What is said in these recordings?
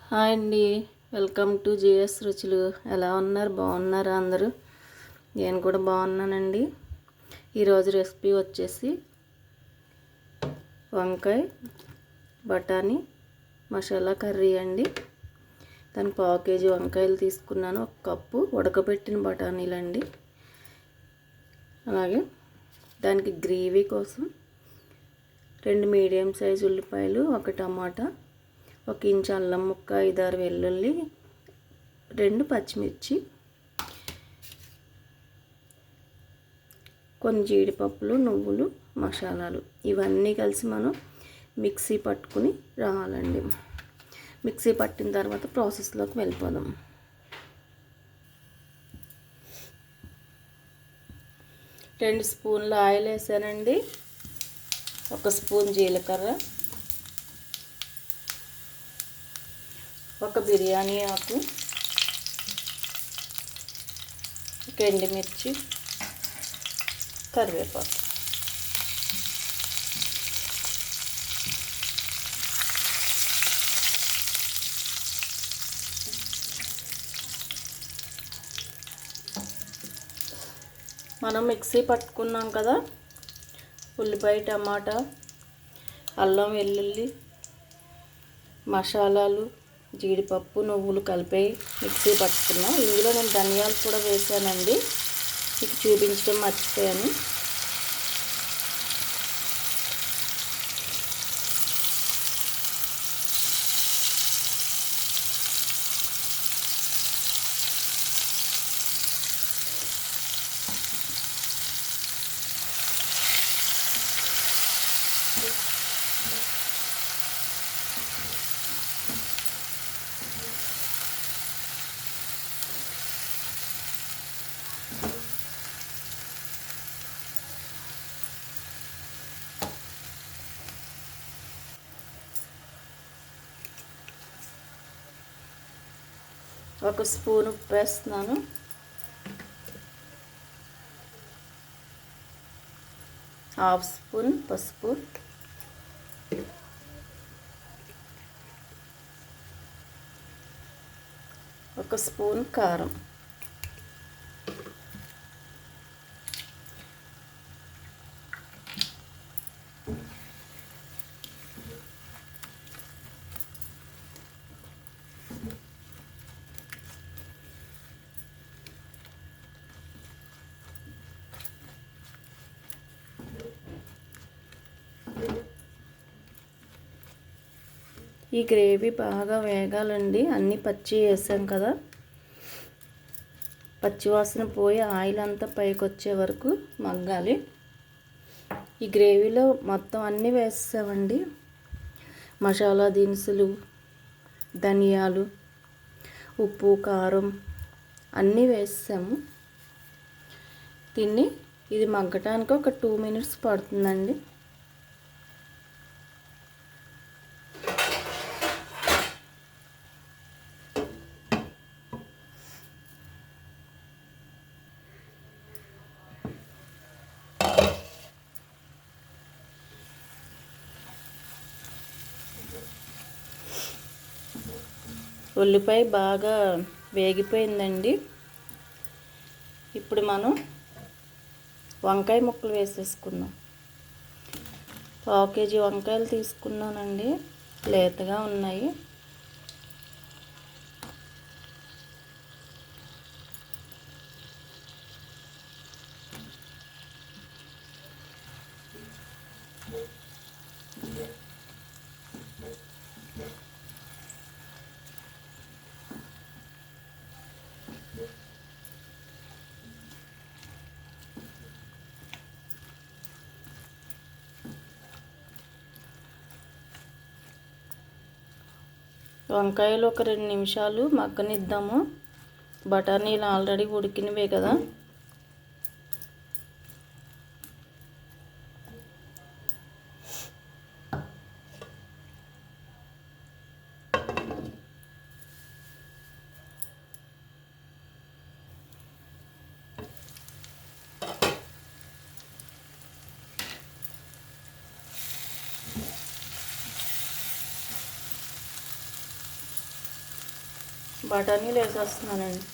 Hi అండి. Welcome to GS రుచులు. ఎలా ఉన్నారు? బాగున్నారా అందరూ? నేను కూడా బాగున్నానండి. ఈరోజు రెసిపీ వచ్చేసి వంకాయ బఠానీ మసాలా కర్రీ అండి. దానికి 1/2 కేజీ వంకాయలు తీసుకున్నాను, 1 కప్పు ఉడకబెట్టిన బఠానీలు అండి. అలాగే దానికి గ్రేవీ కోసం 2 మీడియం సైజు ఉల్లిపాయలు, 1 టమాటా, 1 ఇంచు అల్లం ముక్క, 5-6 వెల్లుల్లి, 2 పచ్చిమిర్చి, కొన్ని జీడిపప్పులు, నువ్వులు, మసాలాలు ఇవన్నీ కలిసి మనం మిక్సీ పట్టుకుని రావాలండి. మిక్సీ పట్టిన తర్వాత ప్రాసెస్లోకి వెళ్ళిపోదాం. రెండు స్పూన్ల ఆయిల్ వేసానండి. 1 స్పూన్ జీలకర్ర, 1 బిర్యానీ ఆకు, 1 ఎండుమిర్చి, కరివేపాకు. మనం మిక్సీ పట్టుకున్నాం కదా, ఉల్లిపాయ, టమాటా, అల్లం, వెల్లుల్లి, మసాలాలు, జీడిపప్పు, నువ్వులు కలిపి మిక్సీ పట్టుకున్నాం. ఇందులో నేను ధనియాలు కూడా వేసానండి, మీకు చూపించడం మర్చిపోయాను. ఒక స్పూన్ ఉప్పు వేస్తున్నాను. హాఫ్ స్పూన్ పసుపు, 1 స్పూన్ కారం, ఈ గ్రేవీ బాగా వేగాలండి. అన్నీ పచ్చి వేసాం కదా, పచ్చివాసన పోయి ఆయిల్ అంతా పైకి వచ్చే వరకు మగ్గాలి. ఈ గ్రేవీలో మొత్తం అన్నీ వేసామండి. మసాలా దినుసులు, ధనియాలు, ఉప్పు, కారం అన్నీ వేసాము. ఇది మగ్గటానికి ఒక 2 మినిట్స్ పడుతుందండి. ఉల్లిపాయ బాగా వేగిపోయిందండి. ఇప్పుడు మనం వంకాయ ముక్కలు వేసేసుకుందాం. 1/2 కేజీ వంకాయలు తీసుకున్నానండి, లేతగా ఉన్నాయి. వంకాయలు ఒక 2 నిమిషాలు మగ్గనిద్దాము. బఠానీలు ఆల్రెడీ ఉడికినవే కదా. బఠానీలు వేసేస్తున్నానండి.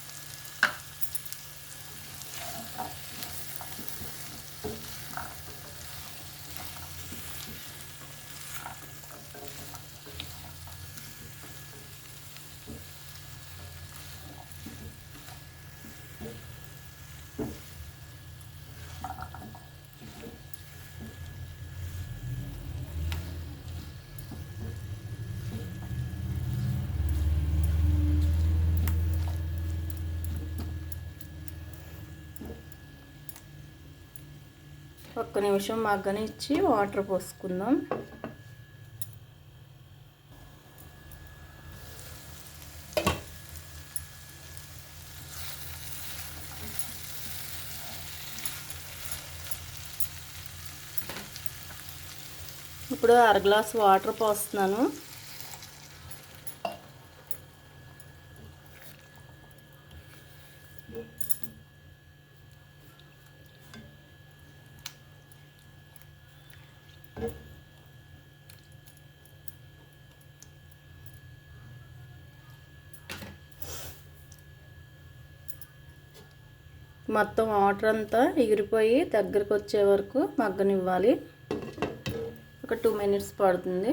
ఒక్క నిమిషం మగ్గనిచ్చి వాటర్ పోసుకుందాం. ఇప్పుడు అర గ్లాస్ వాటర్ పోస్తున్నాను. మొత్తం వాటర్ అంతా ఎగిరిపోయి దగ్గరకు వచ్చే వరకు మగ్గనివ్వాలి. ఒక 2 minutes పడుతుంది.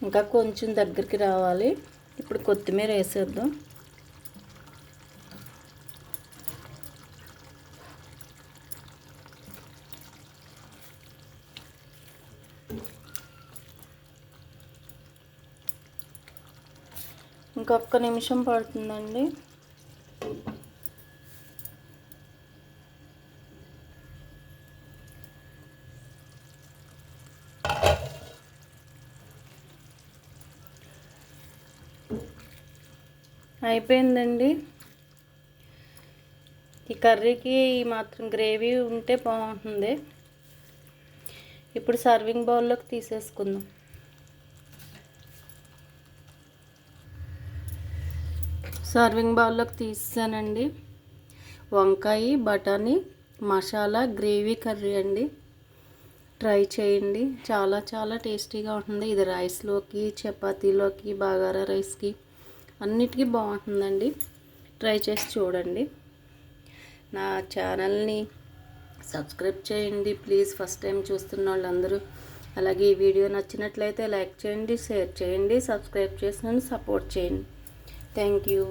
ఇంకా కొంచెం దగ్గరికి రావాలి. ఇప్పుడు కొత్తిమీర వేసేద్దాం. ఇంకొక నిమిషం పడుతుందండి. అయిపోయిందండి. ఈ కర్రీకి మాత్రం గ్రేవీ ఉంటే బాగుంటుంది. ఇప్పుడు సర్వింగ్ బౌల్లోకి తీసేసుకుందాం. సర్వింగ్ బౌల్లోకి తీసానండి. వంకాయ బఠానీ మసాలా గ్రేవీ కర్రీ అండి. ట్రై చేయండి. చాలా చాలా టేస్టీగా ఉంటుంది. ఇది రైస్లోకి, చపాతీలోకి, బగారా రైస్కి అన్నిటికీ బాగుంటుందండి. ట్రై చేసి చూడండి. నా ఛానల్ని సబ్స్క్రైబ్ చేయండి ప్లీజ్. ఫస్ట్ టైం చూస్తున్న వాళ్ళందరూ. అలాగే ఈ వీడియో నచ్చినట్లయితే లైక్ చేయండి, షేర్ చేయండి, సబ్స్క్రైబ్ చేసి నన్ను సపోర్ట్ చేయండి. Thank you.